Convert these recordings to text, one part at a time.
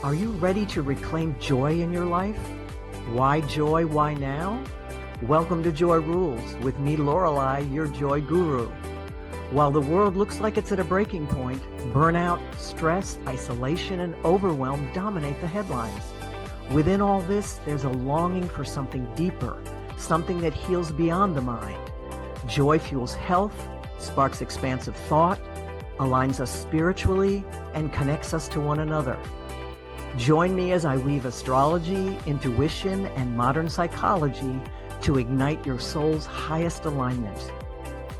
Are you ready to reclaim joy in your life? Why joy? Why now? Welcome to Joy Rules with me, Lorelei, your joy guru. While the world looks like it's at a breaking point, burnout, stress, isolation, and overwhelm dominate the headlines. Within all this, there's a longing for something deeper, something that heals beyond the mind. Joy fuels health, sparks expansive thought, aligns us spiritually, and connects us to one another. Join me as I weave astrology, intuition, and modern psychology to ignite your soul's highest alignment.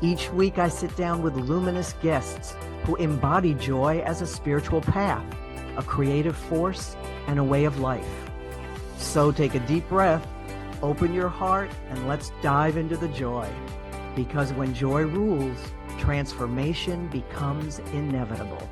Each week I sit down with luminous guests who embody joy as a spiritual path, a creative force, and a way of life. So take a deep breath, open your heart, and let's dive into the joy. Because when joy rules, transformation becomes inevitable.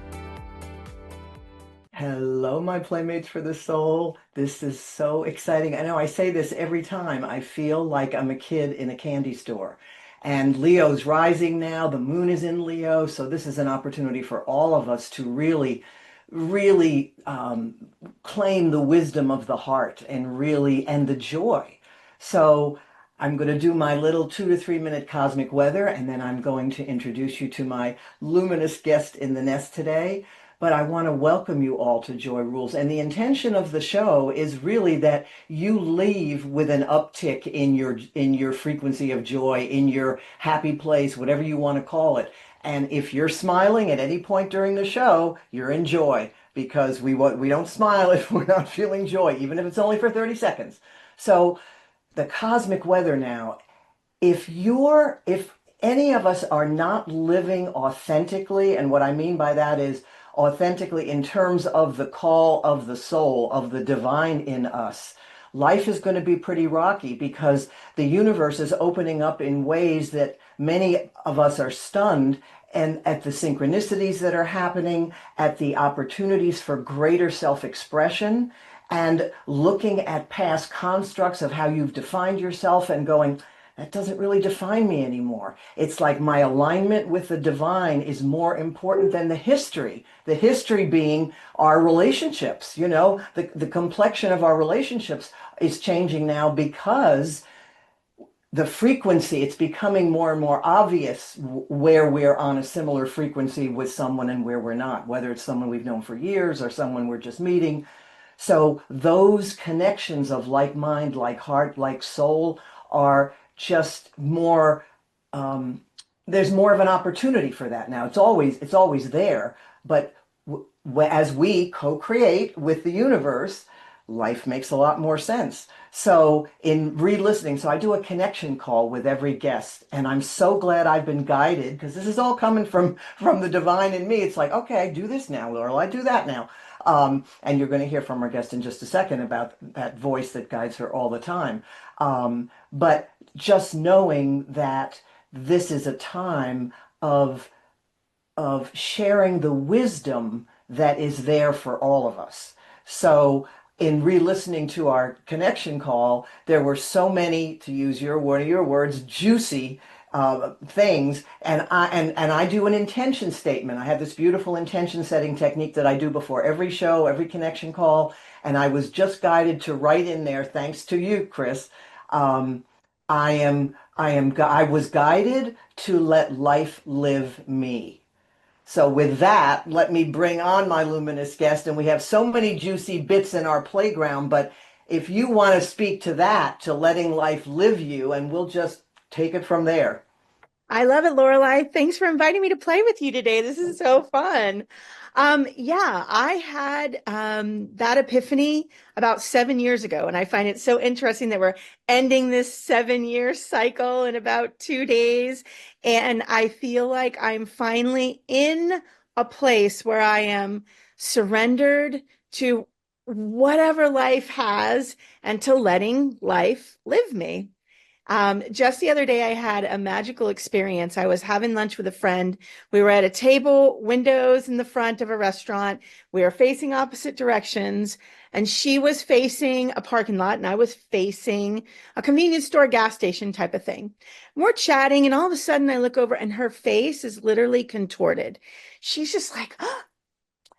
Hello, my playmates for the soul. This is so exciting. I know I say this every time. I feel like I'm a kid in a candy store. And Leo's rising now. The moon is in Leo. So this is an opportunity for all of us to really claim the wisdom of the heart and the joy. So I'm going to do my little 2 to 3 minute cosmic weather, and then I'm going to introduce you to my luminous guest in the nest today. But I want to welcome you all to Joy Rules. And the intention of the show is really that you leave with an uptick in your frequency of joy, in your happy place, whatever you want to call it. And if you're smiling at any point during the show, you're in joy, because we don't smile if we're not feeling joy, even if it's only for 30 seconds. So the cosmic weather now, if any of us are not living authentically, and what I mean by that is authentically in terms of the call of the soul, of the divine in us, life is going to be pretty rocky, because the universe is opening up in ways that many of us are stunned, and at the synchronicities that are happening, at the opportunities for greater self-expression, and looking at past constructs of how you've defined yourself and going, that doesn't really define me anymore. It's like my alignment with the divine is more important than the history. The history being our relationships. You know, the complexion of our relationships is changing now because the frequency, it's becoming more and more obvious where we're on a similar frequency with someone and where we're not, whether it's someone we've known for years or someone we're just meeting. So those connections of like mind, like heart, like soul are just more, there's more of an opportunity for that now. It's always there, but as we co-create with the universe, life makes a lot more sense. So in re-listening, so I do a connection call with every guest, and I'm so glad I've been guided, because this is all coming from the divine in me. It's like, okay, do this now, Lorelei, do that now. And you're going to hear from our guest in just a second about that voice that guides her all the time. But just knowing that this is a time of sharing the wisdom that is there for all of us. So in re-listening to our connection call, there were so many, to use one of your words, juicy things, and I do an intention statement. I have this beautiful intention setting technique that I do before every show, every connection call, and I was just guided to write in there, thanks to you, Chris. I was guided to let life live me. So with that, let me bring on my luminous guest, and we have so many juicy bits in our playground, but if you want to speak to that, to letting life live you, and we'll just take it from there. I love it, Lorelei. Thanks for inviting me to play with you today. This is so fun. Yeah, I had that epiphany about 7 years ago, and I find it so interesting that we're ending this 7-year cycle in about 2 days. And I feel like I'm finally in a place where I am surrendered to whatever life has and to letting life live me. Just the other day, I had a magical experience. I was having lunch with a friend. We were at a table, windows in the front of a restaurant. We were facing opposite directions, and she was facing a parking lot, and I was facing a convenience store, gas station type of thing. We're chatting, and all of a sudden, I look over, and her face is literally contorted. She's just like, oh.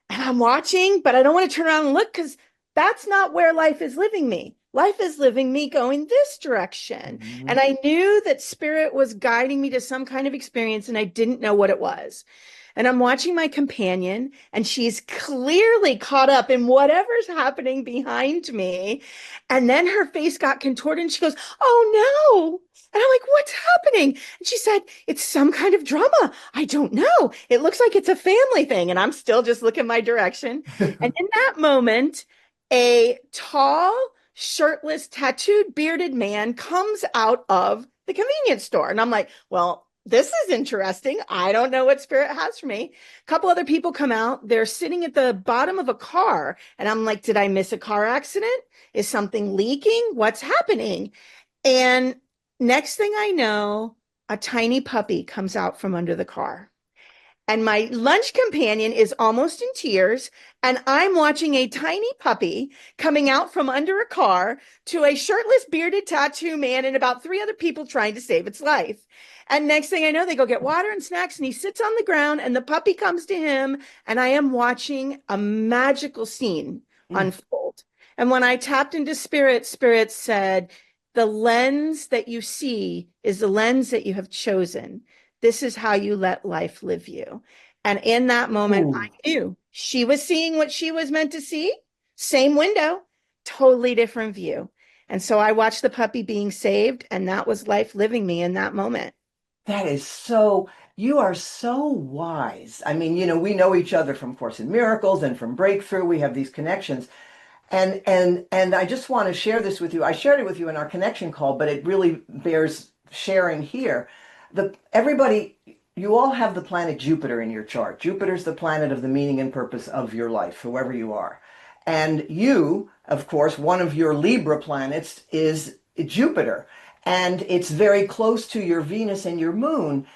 And I'm watching, but I don't want to turn around and look because that's not where life is living me. Life is living me going this direction. And Mhm. I knew that spirit was guiding me to some kind of experience, and I didn't know what it was. And I'm watching my companion, and she's clearly caught up in whatever's happening behind me. And then her face got contorted, and she goes, "Oh no." And I'm like, "What's happening?" And she said, "It's some kind of drama. I don't know. It looks like it's a family thing." And I'm still just looking my direction. And in that moment, a tall, shirtless, tattooed, bearded man comes out of the convenience store. And I'm like, well, this is interesting. I don't know what spirit has for me. A couple other people come out. They're sitting at the bottom of a car. And I'm like, did I miss a car accident? Is something leaking? What's happening? And next thing I know, a tiny puppy comes out from under the car. And my lunch companion is almost in tears. And I'm watching a tiny puppy coming out from under a car to a shirtless, bearded tattoo man and about three other people trying to save its life. And next thing I know, they go get water and snacks, and he sits on the ground, and the puppy comes to him. And I am watching a magical scene unfold. And when I tapped into spirit, spirit said, the lens that you see is the lens that you have chosen. This is how you let life live you. And in that moment, I Ooh. knew she was seeing what she was meant to see. Same window, totally different view. And so I watched the puppy being saved, and that was life living me in that moment. That is so, you are so wise. I mean, we know each other from Course in Miracles and from Breakthrough. We have these connections. And I just want to share this with you. I shared it with you in our connection call, but it really bears sharing here. Everybody, you all have the planet Jupiter in your chart. Jupiter's the planet of the meaning and purpose of your life, whoever you are. And you, of course, one of your Libra planets is Jupiter. And it's very close to your Venus and your moon.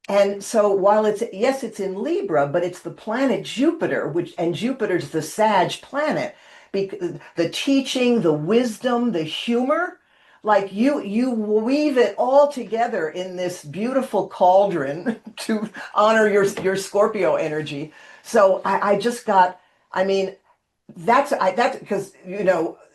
And so while yes, it's in Libra, but it's the planet Jupiter, and Jupiter's the Sag planet. Because the teaching, the wisdom, the humor, like you weave it all together in this beautiful cauldron to honor your Scorpio energy. So I just got, I mean, that's because,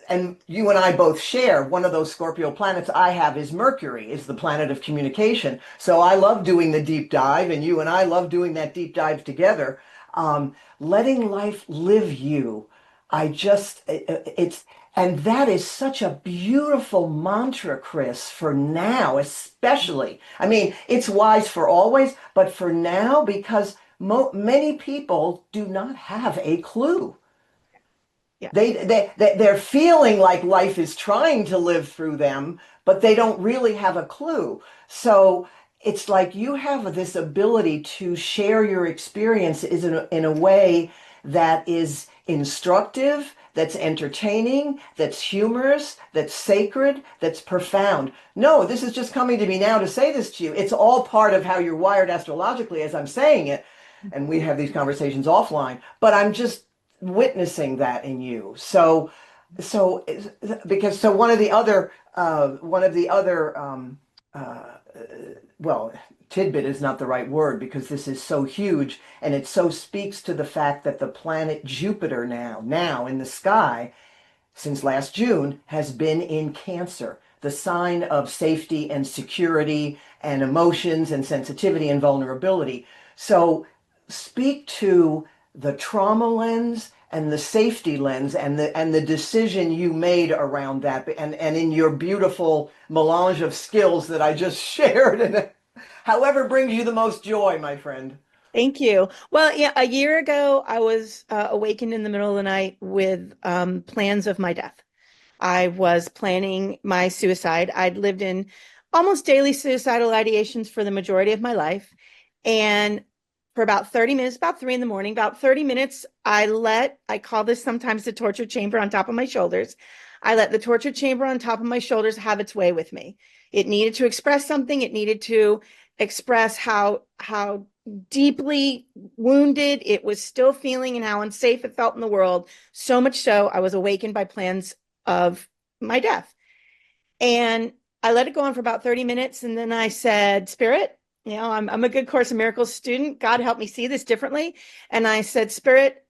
and you and I both share one of those Scorpio planets I have is Mercury, is the planet of communication. So I love doing the deep dive, and you and I love doing that deep dive together. Letting life live you. And that is such a beautiful mantra, Chris, for now, especially. I mean, it's wise for always, but for now, because many people do not have a clue. Yes. They're feeling like life is trying to live through them, but they don't really have a clue. So it's like you have this ability to share your experience in a way that is instructive, that's entertaining, that's humorous, that's sacred, that's profound. No, this is just coming to me now to say this to you. It's all part of how you're wired astrologically as I'm saying it. And we have these conversations offline, but I'm just witnessing that in you. So because so one of the other well, tidbit is not the right word because this is so huge and it so speaks to the fact that the planet Jupiter now in the sky since last June has been in Cancer, the sign of safety and security and emotions and sensitivity and vulnerability. So speak to the trauma lens and the safety lens and the decision you made around that and in your beautiful melange of skills that I just shared and however brings you the most joy, my friend. Thank you. Well, yeah, a year ago, I was awakened in the middle of the night with plans of my death. I was planning my suicide. I'd lived in almost daily suicidal ideations for the majority of my life. And for about 30 minutes, about 3 in the morning, about 30 minutes, I call this sometimes the torture chamber on top of my shoulders. I let the torture chamber on top of my shoulders have its way with me. It needed to express something. It needed to express how deeply wounded it was still feeling and how unsafe it felt in the world. So much so, I was awakened by plans of my death. And I let it go on for about 30 minutes. And then I said, Spirit, I'm a good Course in Miracles student. God help me see this differently. And I said, Spirit,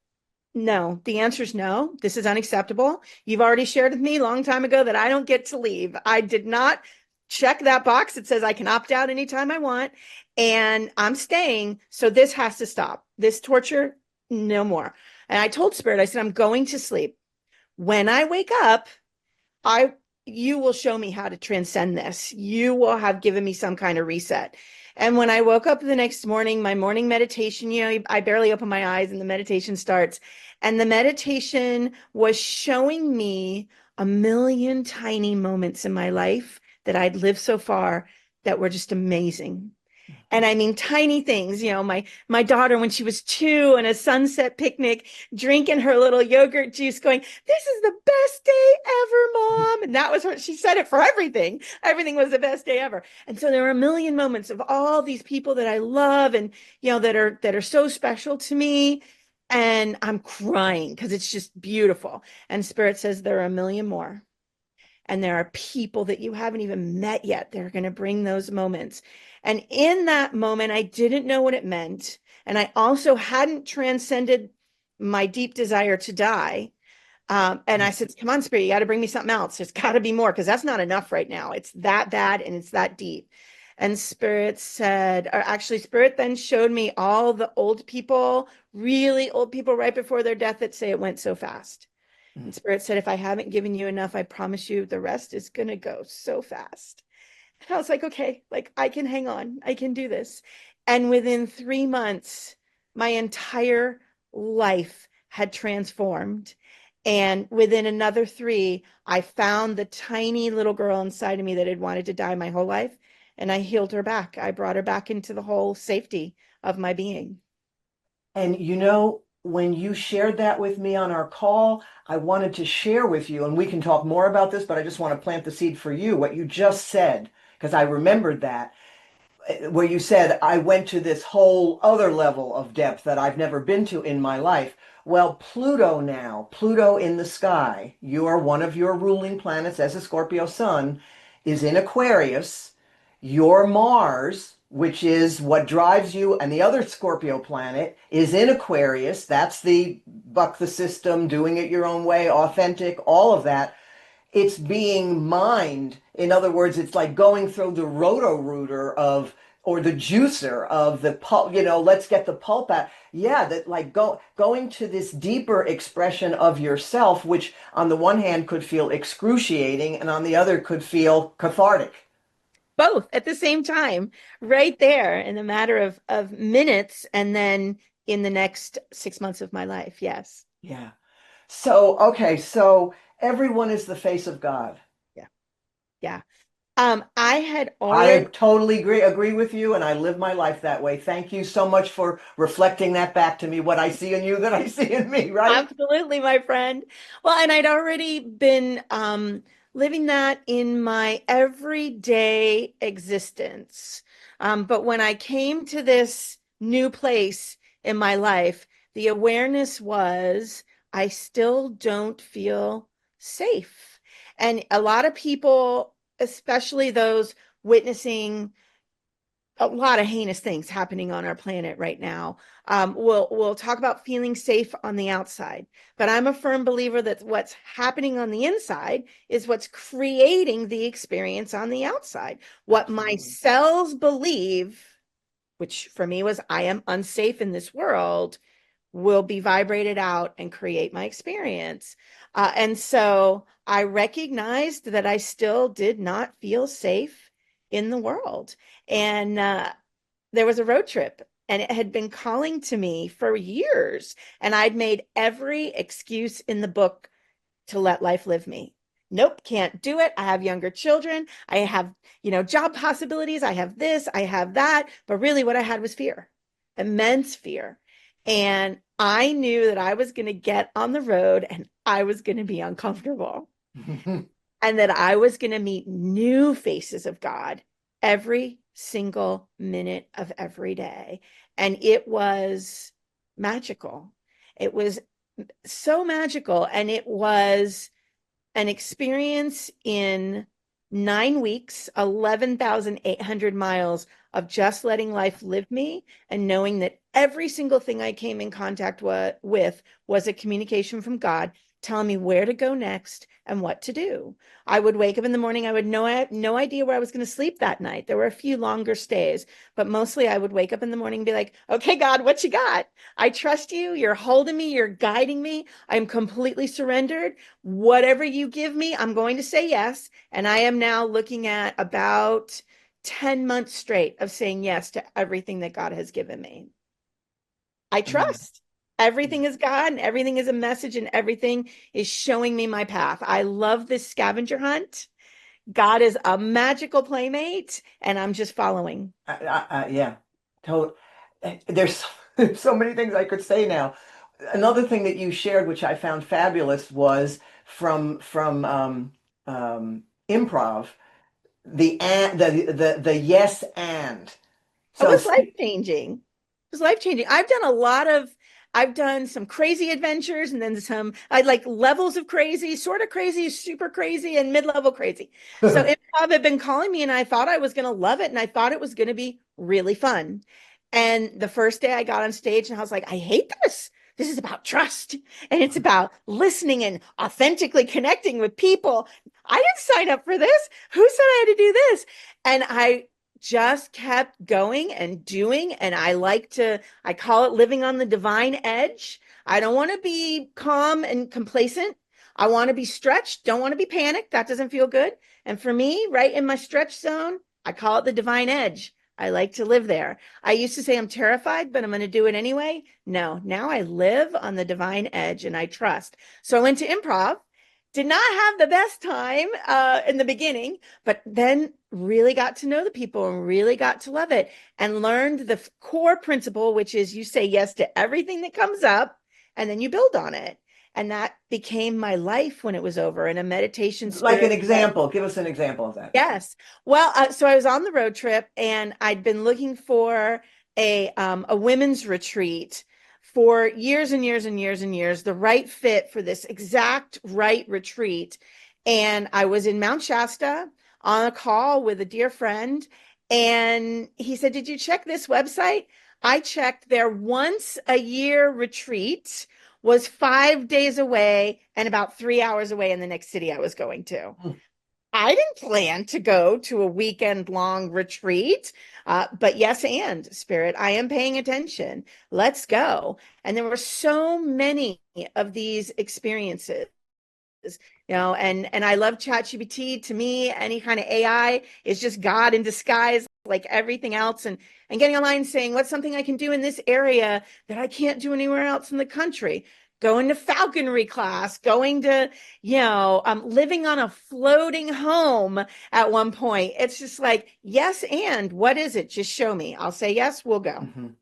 No, the answer is no. This is unacceptable. You've already shared with me a long time ago that I don't get to leave. I did not check that box. It says I can opt out anytime I want, and I'm staying. So this has to stop. This torture, no more. And I told Spirit, I said, I'm going to sleep. When I wake up, I you will show me how to transcend this. You will have given me some kind of reset. And when I woke up the next morning, my morning meditation, I barely open my eyes and the meditation starts. And the meditation was showing me a million tiny moments in my life that I'd lived so far that were just amazing. And I mean, tiny things, my daughter, when she was 2 and a sunset picnic, drinking her little yogurt juice, going, "This is the best day ever, Mom." And that was what she said it for everything. Everything was the best day ever. And so there were a million moments of all these people that I love and, that are so special to me. And I'm crying because it's just beautiful. And Spirit says there are a million more. And there are people that you haven't even met yet. They're going to bring those moments. And in that moment, I didn't know what it meant. And I also hadn't transcended my deep desire to die. And I said, "Come on, Spirit, you got to bring me something else. There's got to be more because that's not enough right now. It's that bad and it's that deep." And Spirit said, or actually, Spirit then showed me all the old people, really old people right before their death that say it went so fast. And Spirit said, "If I haven't given you enough, I promise you the rest is going to go so fast." And I was like, okay, like I can hang on. I can do this. And within 3 months, my entire life had transformed. And within another 3, I found the tiny little girl inside of me that had wanted to die my whole life. And I healed her back. I brought her back into the whole safety of my being. And when you shared that with me on our call, I wanted to share with you, and we can talk more about this, but I just want to plant the seed for you, what you just said, because I remembered that, where you said, I went to this whole other level of depth that I've never been to in my life. Well, Pluto in the sky, one of your ruling planets as a Scorpio sun, is in Aquarius. Your Mars, which is what drives you, and the other Scorpio planet is in Aquarius. That's the buck the system, doing it your own way, authentic, all of that. It's being mined. In other words, it's like going through the roto-rooter or the juicer of the pulp, let's get the pulp out. Yeah, that like going to this deeper expression of yourself, which on the one hand could feel excruciating and on the other could feel cathartic. Both at the same time, right there in a matter of minutes, and then in the next 6 months of my life. Yes. Yeah. So everyone is the face of God. Yeah. Yeah. I had I already totally agree with you, and I live my life that way. Thank you so much for reflecting that back to me, what I see in you that I see in me, right? absolutely, my friend. Well, and I'd already been living that in my everyday existence. But when I came to this new place in my life, the awareness was I still don't feel safe. And a lot of people, especially those witnessing a lot of heinous things happening on our planet right now. We'll talk about feeling safe on the outside, but I'm a firm believer that what's happening on the inside is what's creating the experience on the outside. What my Absolutely. cells believe, which for me was I am unsafe in this world, will be vibrated out and create my experience. And so I recognized that I still did not feel safe in the world. And there was a road trip, and it had been calling to me for years. And I'd made every excuse in the book to let life live me. Nope, can't do it. I have younger children. I have, job possibilities. I have this, I have that. But really, what I had was fear, immense fear. And I knew that I was going to get on the road and I was going to be uncomfortable and that I was going to meet new faces of God every single minute of every day. And it was magical. It was so magical. And it was an experience in 9 weeks, 11,800 miles of just letting life live me and knowing that every single thing I came in contact with was a communication from God telling me where to go next and what to do. I would wake up in the morning. I had no idea where I was going to sleep that night. There were a few longer stays, but mostly I would wake up in the morning and be like, okay, God, what you got? I trust you. You're holding me. You're guiding me. I'm completely surrendered. Whatever you give me, I'm going to say yes. And I am now looking at about 10 months straight of saying yes to everything that God has given me. I Mm. trust. Everything is God and everything is a message and everything is showing me my path. I love this scavenger hunt. God is a magical playmate and I'm just following. Yeah, total. There's so many things I could say now. Another thing that you shared, which I found fabulous, was from improv, the yes and. It So was life changing. It was life changing. I've done some crazy adventures and then some, I like levels of crazy, sort of crazy, super crazy, and mid-level crazy. So improv had been calling me and I thought I was going to love it and I thought it was going to be really fun. And the first day I got on stage and I was like, I hate this. This is about trust and it's about listening and authentically connecting with people. I didn't sign up for this. Who said I had to do this? And I just kept going and doing. And I call it living on the divine edge. I don't want to be calm and complacent. I want to be stretched, don't want to be panicked. That doesn't feel good. And for me, right in my stretch zone, I call it the divine edge. I like to live there. I used to say I'm terrified, but I'm going to do it anyway. No, now I live on the divine edge and I trust. So I went to improv, did not have the best time in the beginning, but then really got to know the people and really got to love it and learned the core principle, which is you say yes to everything that comes up and then you build on it. And that became my life when it was over in a meditation like an spirit. example, give us an example of that. Yes. Well, so I was on the road trip and I'd been looking for a women's retreat for years and years and years and years, the right fit for this exact right retreat. And I was in Mount Shasta on a call with a dear friend, and he said, "Did you check this website?" I checked their once a year retreat was 5 days away and about 3 hours away in the next city I was going to. I didn't plan to go to a weekend long retreat, but yes, and spirit, I am paying attention. Let's go. And there were so many of these experiences, and I love ChatGPT. To me, any kind of AI is just God in disguise, like everything else. And getting online saying, what's something I can do in this area that I can't do anywhere else in the country? Going to falconry class, going to, living on a floating home at one point. It's just like, yes, and what is it? Just show me. I'll say yes, we'll go. Mhm.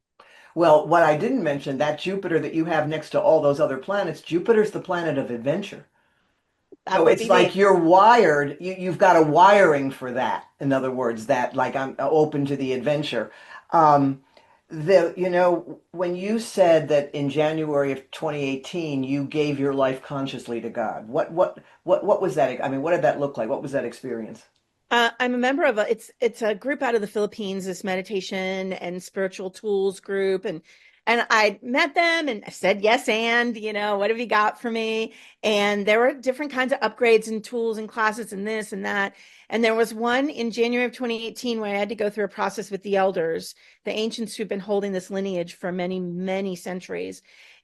Well, what I didn't mention, that Jupiter that you have next to all those other planets, Jupiter's the planet of adventure. That So might it's be me. like you're wired, you've got a wiring for that. In other words, that like I'm open to the adventure. Um, when you said that in January of 2018 you gave your life consciously to God, what was that? I mean, what did that look like? What was that experience? I'm a member of it's a group out of the Philippines, this meditation and spiritual tools group, and I met them and I said yes, and what have you got for me? And there were different kinds of upgrades and tools and classes and this and that. And there was one in January of 2018 where I had to go through a process with the elders, the ancients who've been holding this lineage for many, many centuries.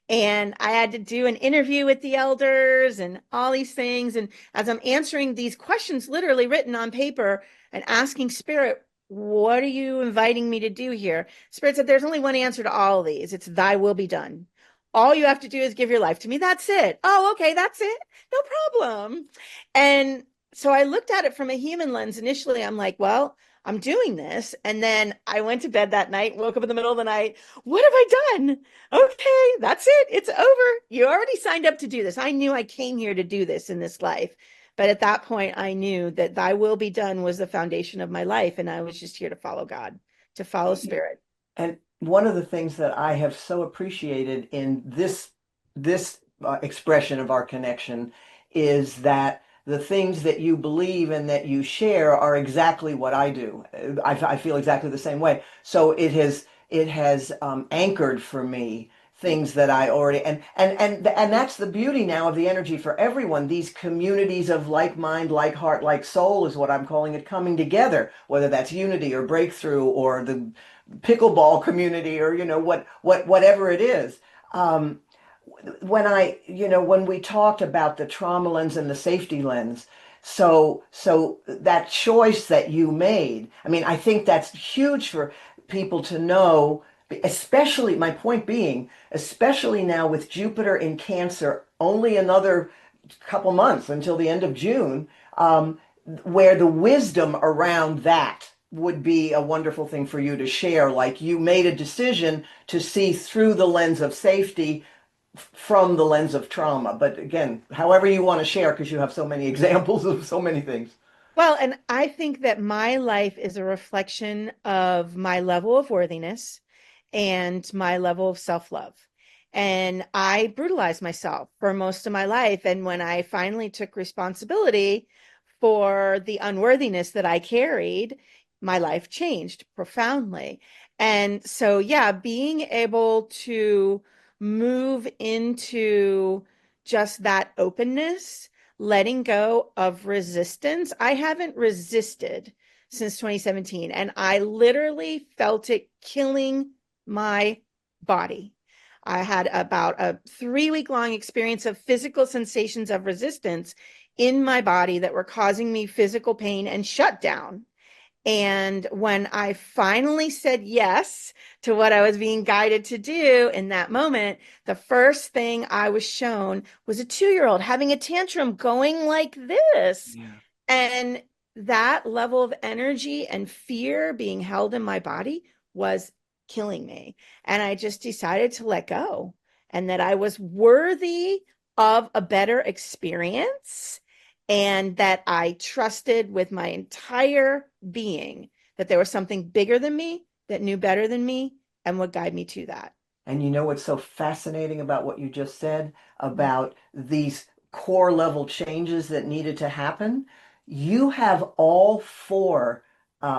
And I had to do an interview with the elders and all these things. And as I'm answering these questions, literally written on paper, and asking Spirit, what are you inviting me to do here? Spirit said, there's only one answer to all of these. It's thy will be done. All you have to do is give your life to me. That's it. Oh, okay, that's it. No problem. And so I looked at it from a human lens initially. I'm like, well, I'm doing this. And then I went to bed that night, woke up in the middle of the night. What have I done? Okay, that's it. It's over. You already signed up to do this. I knew I came here to do this in this life. But at that point, I knew that thy will be done was the foundation of my life. And I was just here to follow God, to follow spirit. And one of the things that I have so appreciated in this expression of our connection is that the things that you believe and that you share are exactly what I do. I feel exactly the same way. So it has anchored for me things that I already and that's the beauty now of the energy for everyone. These communities of like mind, like heart, like soul is what I'm calling it, coming together, whether that's unity or breakthrough or the pickleball community or whatever it is. Um, when we talked about the trauma lens and the safety lens, so that choice that you made, I mean, I think that's huge for people to know, especially my point being, especially now with Jupiter in Cancer, only another couple months until the end of June, where the wisdom around that would be a wonderful thing for you to share. Like you made a decision to see through the lens of safety from the lens of trauma. But again, however you want to share, because you have so many examples of so many things. Well, and I think that my life is a reflection of my level of worthiness and my level of self-love. And I brutalized myself for most of my life. And when I finally took responsibility for the unworthiness that I carried, my life changed profoundly. And so, yeah, being able to move into just that openness, letting go of resistance. I haven't resisted since 2017, and I literally felt it killing my body. I had about a 3 week long experience of physical sensations of resistance in my body that were causing me physical pain and shutdown. And when I finally said yes to what I was being guided to do in that moment, the first thing I was shown was a 2-year-old having a tantrum going like this. Yeah. And that level of energy and fear being held in my body was killing me. And I just decided to let go and that I was worthy of a better experience and that I trusted with my entire being that there was something bigger than me that knew better than me and would guide me to that. And you know what's so fascinating about what you just said about these core level changes that needed to happen? You have all four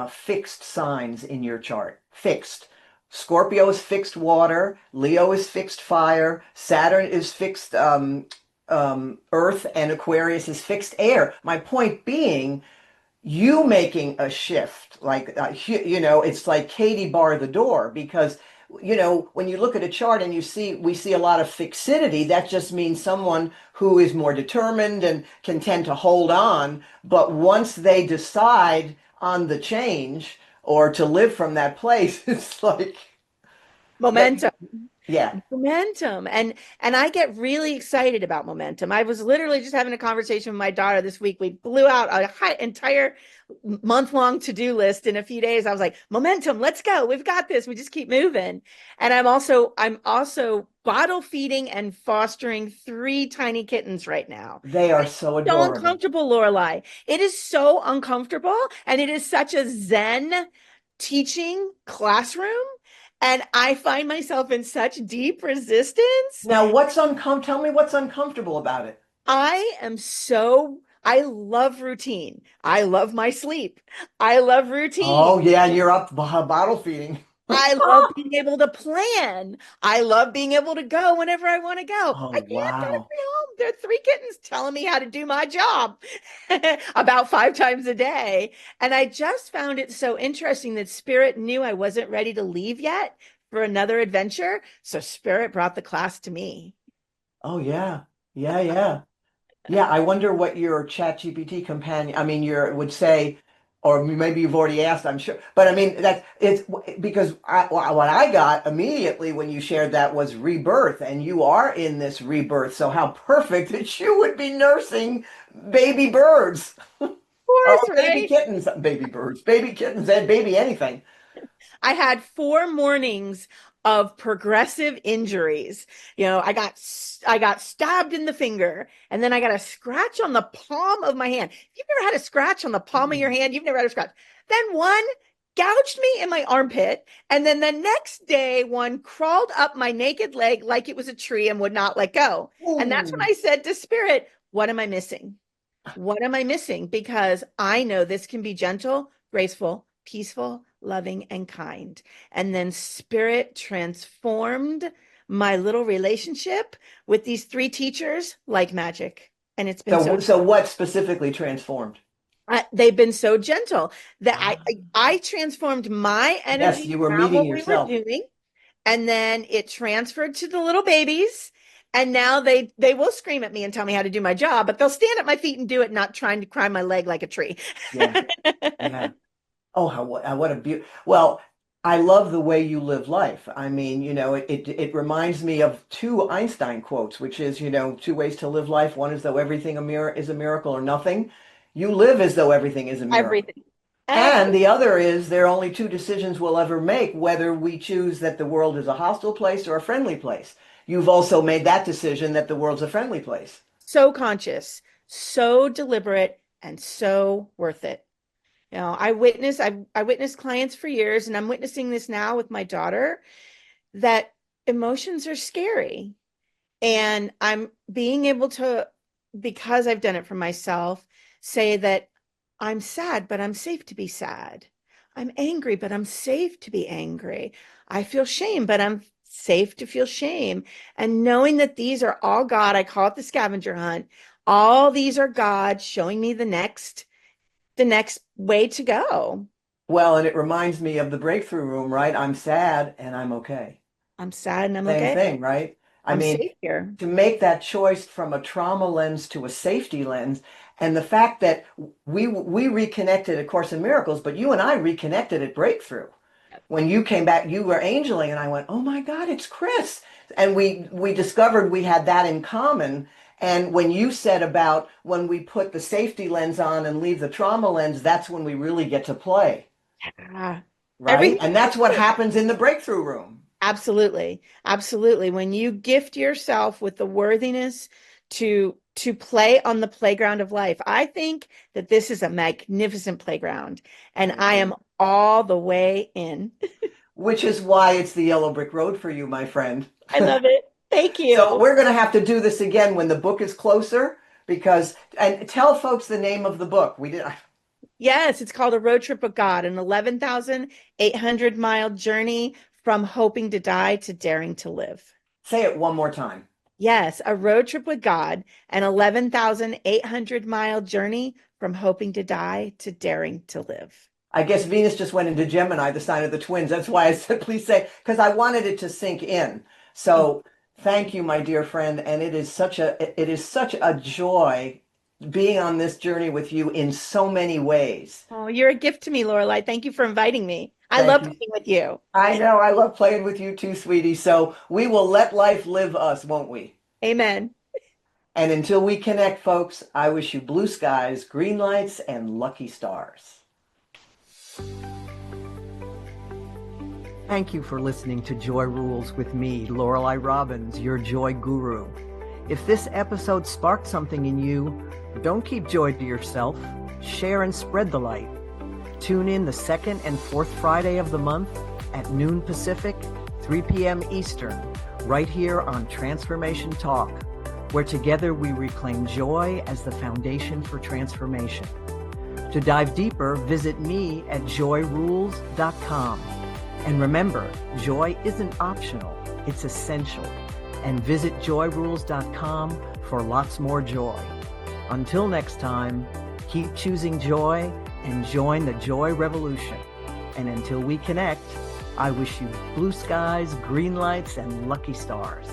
fixed signs in your chart. Fixed. Scorpio is fixed water, Leo is fixed fire, Saturn is fixed earth, and Aquarius is fixed air. My point being, you making a shift like it's like Katie bar the door, because when you look at a chart and we see a lot of fixity, that just means someone who is more determined and can tend to hold on, but once they decide on the change or to live from that place, it's like that. Momentum. Yeah, Momentum. And I get really excited about momentum. I was literally just having a conversation with my daughter this week. We blew out a entire month-long to-do list in a few days. I was like, momentum, let's go. We've got this. We just keep moving. And I'm also bottle feeding and fostering 3 tiny kittens right now. they are so So adorable. uncomfortable, Lorelei. It is so uncomfortable, and it is such a zen teaching classroom. And I find myself in such deep resistance. Now, tell me what's uncomfortable about it. I love routine. I love my sleep. I love routine. Oh yeah, you're up bottle feeding. I love being able to plan. I love being able to go whenever I want to go. Oh I can't go to wow. free home. There are 3 kittens telling me how to do my job about 5 times a day. And I just found it so interesting that Spirit knew I wasn't ready to leave yet for another adventure. So Spirit brought the class to me. Oh yeah. Yeah, yeah. Yeah, I wonder what your chat GPT companion, I mean, your would say, or maybe you've already asked, I'm sure. But I mean, that it's because what I got immediately when you shared that was rebirth, and you are in this rebirth. So how perfect that you would be nursing baby birds Of or course, baby right? kittens, baby birds, baby kittens, and baby anything. I had 4 mornings of progressive injuries. I got stabbed in the finger, and then I got a scratch on the palm of my hand. If you've never had a scratch on the palm of your Mm. hand, you've never had a scratch. Then one gouged me in my armpit, and then the next day one crawled up my naked leg like it was a tree and would not let go. And that's when Ooh. I said to Spirit, what am I missing? What am I missing? Because I know this can be gentle, graceful, peaceful, loving, and kind. And then spirit transformed my little relationship with these three teachers like magic. And it's been so, So what specifically transformed? they've been so gentle that I transformed my Yes, energy you were around meeting what we were yourself. doing. And then it transferred to the little babies. And now they will scream at me and tell me how to do my job, but they'll stand at my feet and do it, not trying to climb my leg like a tree. Yeah, yeah. Oh, what a beauty. Well, I love the way you live life. I mean, it reminds me of two Einstein quotes, which is, two ways to live life. One is though everything is a miracle or nothing. You live as though everything is a miracle. Everything. And Everything. the other is there are only two decisions we'll ever make, whether we choose that the world is a hostile place or a friendly place. You've also made that decision that the world's a friendly place. So conscious, so deliberate, and so worth it. I witnessed clients for years, and I'm witnessing this now with my daughter, that emotions are scary. And I'm being able to, because I've done it for myself, say that I'm sad, but I'm safe to be sad. I'm angry, but I'm safe to be angry. I feel shame, but I'm safe to feel shame. And knowing that these are all God, I call it the scavenger hunt. All these are God showing me the next way to go. Well, and it reminds me of the breakthrough room, right? I'm sad and I'm okay. I'm sad and I'm Same okay. thing, right? I I'm mean, safe here. to make that choice from a trauma lens to a safety lens, and the fact that we reconnected at Course in Miracles, but you and I reconnected at Breakthrough. When you came back, you were angeling, and I went, "Oh my God, it's Chris!" And we discovered we had that in common. And when you said about when we put the safety lens on and leave the trauma lens, that's when we really get to play, Ah, right? everything. And that's what happens in the Breakthrough room. Absolutely. Absolutely. When you gift yourself with the worthiness to play on the playground of life, I think that this is a magnificent playground and I I am agree. all the way in. Which is why it's the yellow brick road for you, my friend. I love it. Thank So you. we're going to have to do this again when the book is closer because, and tell folks the name of the book. We did. Yes, it's called A Road Trip with God, an 11,800-mile journey from hoping to die to daring to live. Say it one more time. Yes, A Road Trip with God, an 11,800-mile journey from hoping to die to daring to live. I guess Venus just went into Gemini, the sign of the twins. That's why I said, please say, because I wanted it to sink in. So thank you, my dear friend. And it is such a joy being on this journey with you in so many ways. Oh, you're a gift to me, Lorelei. Thank you for inviting me. I Thank love you. playing with you. I know I love playing with you too, sweetie. So we will let life live us, won't we? Amen. And until we connect, folks, I wish you blue skies, green lights, and lucky stars. Thank you for listening to Joy Rules with me, Lorelei Robbins, your joy guru. If this episode sparked something in you, don't keep joy to yourself. Share and spread the light. Tune in the second and fourth Friday of the month at noon Pacific, 3 p.m. Eastern, right here on Transformation Talk, where together we reclaim joy as the foundation for transformation. To dive deeper, visit me at joyrules.com. And remember, joy isn't optional, it's essential. And visit joyrules.com for lots more joy. Until next time, keep choosing joy and join the joy revolution. And until we connect, I wish you blue skies, green lights, and lucky stars.